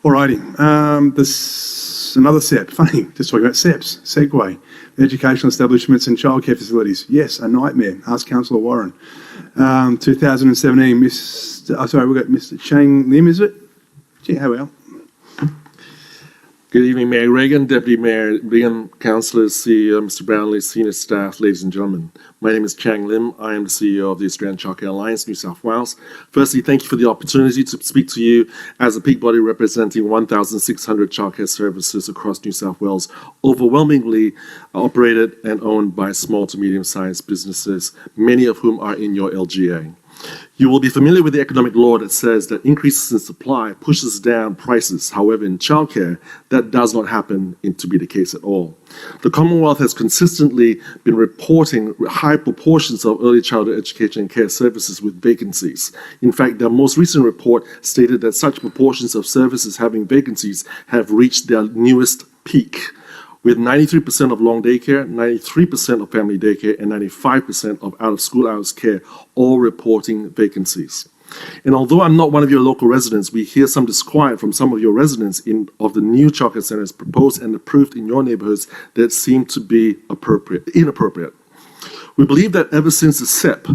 Alrighty, this another SEP. Funny, just talking about SEPs. Segue. Educational establishments and childcare facilities. Yes, a nightmare. Ask Councillor Warren. 2017, we've got Mr. Chiang Lim, is it? Gee, how well? Good evening, Mayor Reagan, Deputy Mayor Reagan, Councillors, CEO, Mr. Brownlee, senior staff, ladies and gentlemen. My name is Chiang Lim. I am the CEO of the Australian Childcare Alliance, New South Wales. Firstly, thank you for the opportunity to speak to you as a peak body representing 1,600 childcare services across New South Wales, overwhelmingly operated and owned by small to medium-sized businesses, many of whom are in your LGA. You will be familiar with the economic law that says that increases in supply pushes down prices. However, in childcare, that does not happen to be the case at all. The Commonwealth has consistently been reporting high proportions of early childhood education and care services with vacancies. In fact, their most recent report stated that such proportions of services having vacancies have reached their newest peak, with 93% of long daycare, 93% of family daycare, and 95% of out-of-school hours care all reporting vacancies. And although I'm not one of your local residents, we hear some disquiet from some of your residents of the new childcare centres proposed and approved in your neighbourhoods that seem to be inappropriate. We believe that ever since the SEP,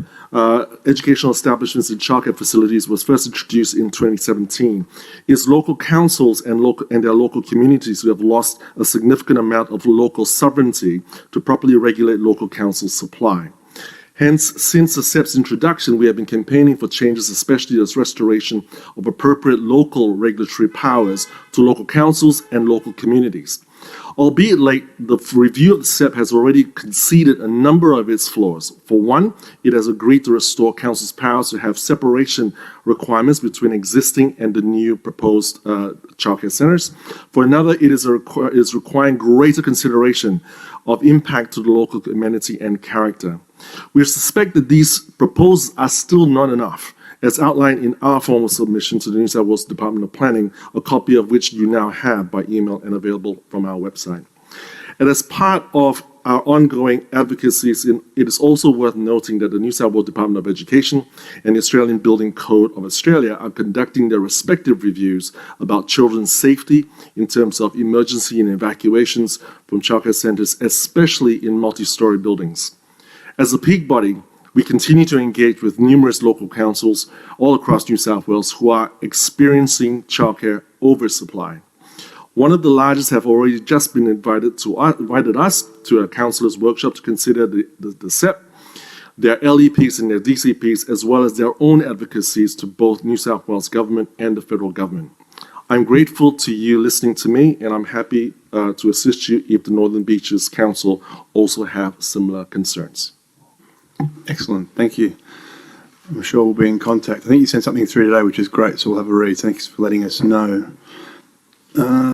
Educational Establishments and Childcare Facilities, was first introduced in 2017, it's local councils and their local communities who have lost a significant amount of local sovereignty to properly regulate local council supply. Hence, since the SEP's introduction, we have been campaigning for changes, especially as restoration of appropriate local regulatory powers to local councils and local communities. Albeit late, the review of the SEP has already conceded a number of its flaws. For one, it has agreed to restore councils' powers to have separation requirements between existing and the new proposed childcare centres. For another, it is requiring greater consideration of impact to the local amenity and character. We suspect that these proposals are still not enough, as outlined in our formal submission to the New South Wales Department of Planning, a copy of which you now have by email and available from our website. And as part of our ongoing advocacies, it is also worth noting that the New South Wales Department of Education and the Australian Building Code of Australia are conducting their respective reviews about children's safety in terms of emergency and evacuations from childcare centres, especially in multi-storey buildings. As a peak body, we continue to engage with numerous local councils all across New South Wales who are experiencing childcare oversupply. One of the largest have already just been invited us to a councillors' workshop to consider the SEP, their LEPs and their DCPs, as well as their own advocacies to both New South Wales Government and the federal government. I'm grateful to you listening to me, and I'm happy to assist you if the Northern Beaches Council also have similar concerns. Excellent, thank you. I'm sure we'll be in contact. I think you sent something through today, which is great, so we'll have a read. Thanks for letting us know.